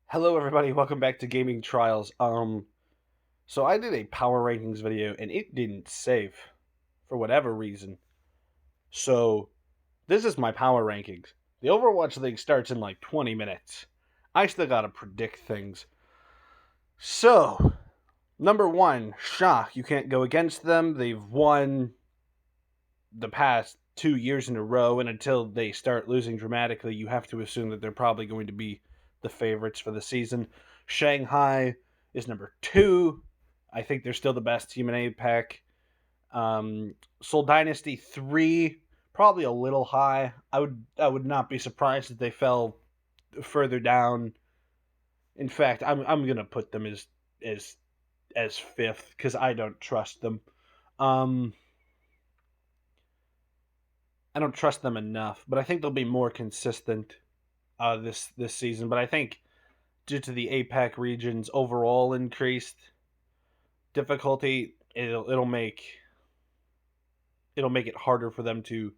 Hello everybody, welcome back to Gaming Trials. So I did a power rankings video and it didn't save for whatever reason. So this is my power rankings. The Overwatch League starts in like 20 minutes. I still gotta predict things. So, number one, Shock. You can't go against them. They've won the past 2 years in a row, and until they start losing dramatically, you have to assume that they're probably going to be the favorites for the season. Shanghai is number two. I think they're still the best team in APAC. Seoul Dynasty 3, probably a little high. I would not be surprised if they fell further down. In fact, I'm gonna put them as as fifth because I don't trust them. Um, I don't trust them enough, but I think they'll be more consistent this season. But I think due to the APAC region's overall increased difficulty, it'll make it harder for them to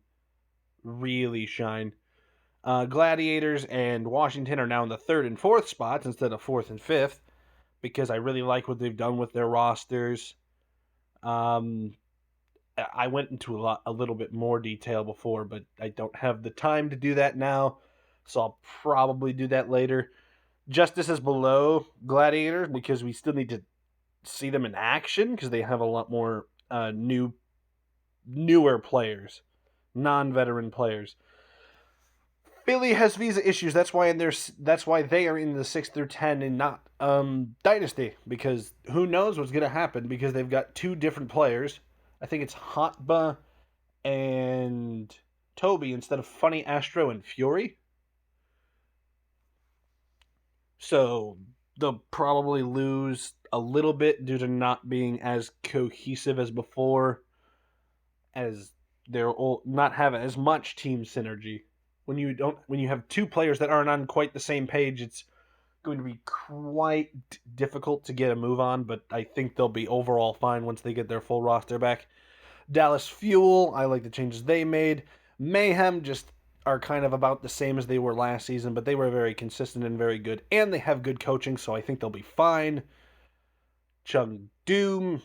really shine. Gladiators and Washington are now in the third and fourth spots instead of fourth and fifth because I really like what they've done with their rosters. Um, I went into a little bit more detail before, but I don't have the time to do that now, so I'll probably do that later. Justice is below Gladiators because we still need to see them in action because they have a lot more newer players, non-veteran players. Philly has visa issues. That's why they are in the 6 through 10 and not Dynasty, because who knows what's going to happen because they've got two different players. I think it's Hotba and Toby instead of Funny Astro and Fury. So they'll probably lose a little bit due to not being as cohesive as before, as they're all not having as much team synergy. When you have two players that aren't on quite the same page, it's going to be quite difficult to get a move on, but I think they'll be overall fine once they get their full roster back. Dallas Fuel, I like the changes they made. Mayhem just are kind of about the same as they were last season, but they were very consistent and very good, and they have good coaching, so I think they'll be fine. Chung Doom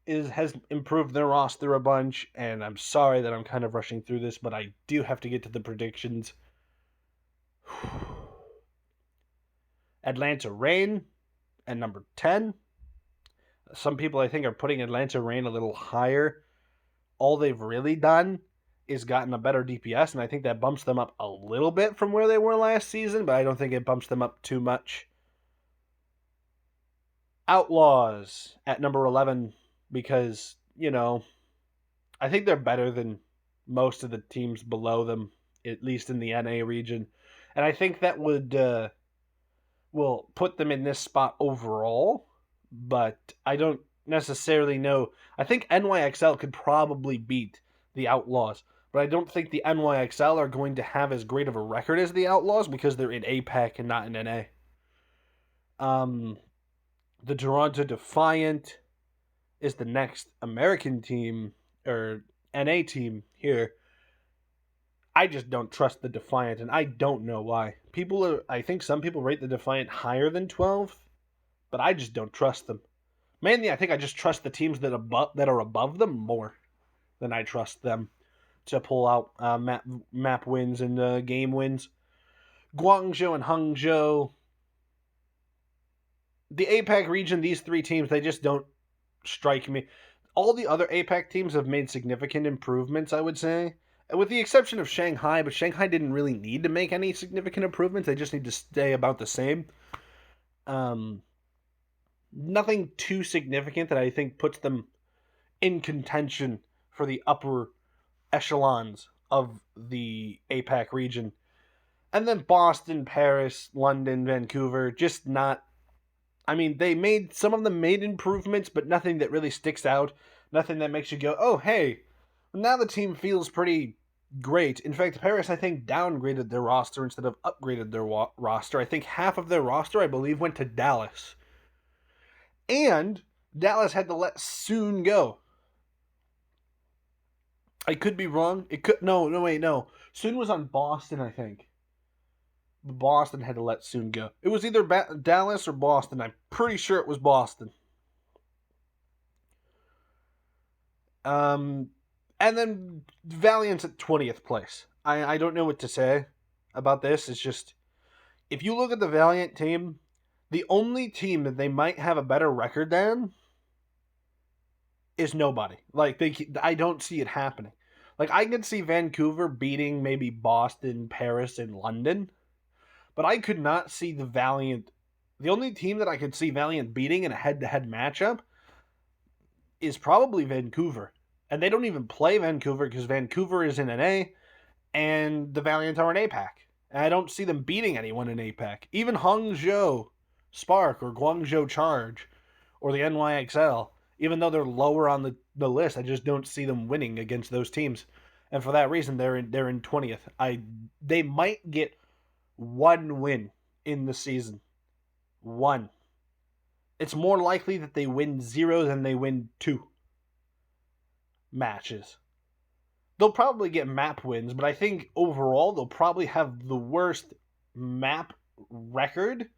has improved their roster a bunch, and I'm sorry that I'm kind of rushing through this, but I do have to get to the predictions. Atlanta Reign at number 10. Some people I think are putting Atlanta Reign a little higher. All they've really done is gotten a better DPS, and I think that bumps them up a little bit from where they were last season, but I don't think it bumps them up too much. Outlaws at number 11 because, I think they're better than most of the teams below them, at least in the NA region. And I think that will put them in this spot overall, but I don't necessarily know. I think NYXL could probably beat the Outlaws, but I don't think the NYXL are going to have as great of a record as the Outlaws because they're in APAC and not in NA. The Toronto Defiant is the next American team or NA team here. I just don't trust the Defiant, and I don't know why. I think some people rate the Defiant higher than 12, but I just don't trust them. Mainly, I think I just trust the teams that are above them more than I trust them to pull out map wins and game wins. Guangzhou and Hangzhou. The APAC region, these three teams, they just don't strike me. All the other APAC teams have made significant improvements, I would say, with the exception of Shanghai, but Shanghai didn't really need to make any significant improvements. They just need to stay about the same. Nothing too significant that I think puts them in contention for the upper echelons of the APAC region. And then Boston, Paris, London, Vancouver, just not. I mean, some of them made improvements, but nothing that really sticks out. Nothing that makes you go, oh, hey, now the team feels pretty great. In fact, Paris, I think, downgraded their roster instead of upgraded their roster. I think half of their roster, I believe, went to Dallas. And Dallas had to let Soon go. I could be wrong. It could no. Soon was on Boston, I think. Boston had to let Soon go. It was either Dallas or Boston. I'm pretty sure it was Boston. And then Valiant's at 20th place. I don't know what to say about this. It's just, if you look at the Valiant team, the only team that they might have a better record than is nobody. Like, I don't see it happening. Like, I could see Vancouver beating maybe Boston, Paris, and London, but I could not see the Valiant. The only team that I could see Valiant beating in a head-to-head matchup is probably Vancouver. And they don't even play Vancouver because Vancouver is in an A and the Valiant are in APAC. And I don't see them beating anyone in APAC. Even Hangzhou Spark or Guangzhou Charge or the NYXL, even though they're lower on the list, I just don't see them winning against those teams. And for that reason, they're in 20th. They might get one win in the season. One. It's more likely that they win 0 than they win 2 matches. They'll probably get map wins, but I think overall they'll probably have the worst map record,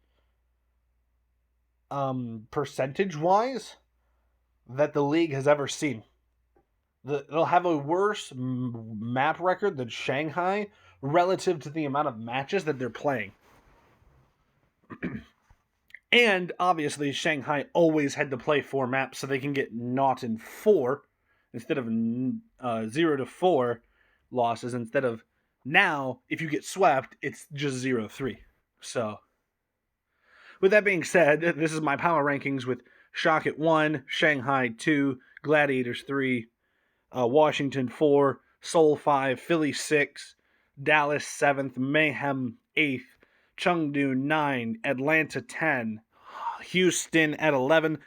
percentage-wise, that the league has ever seen. They'll have a worse map record than Shanghai relative to the amount of matches that they're playing. And obviously, Shanghai always had to play 4 maps so they can get not in 4 instead of 0 to 4 losses. Instead of now, if you get swept, it's just 0-3. So, with that being said, this is my power rankings with Shock at 1, Shanghai 2, Gladiators 3, Washington 4, Seoul 5, Philly 6, Dallas 7th, Mayhem 8th, Chengdu 9, Atlanta 10, Houston at 11,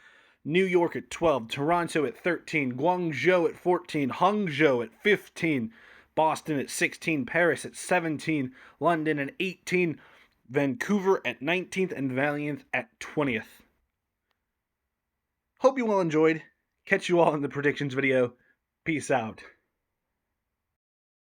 New York at 12, Toronto at 13, Guangzhou at 14, Hangzhou at 15, Boston at 16, Paris at 17, London at 18, Vancouver at 19th, and Valiant at 20th. Hope you all enjoyed. Catch you all in the predictions video. Peace out.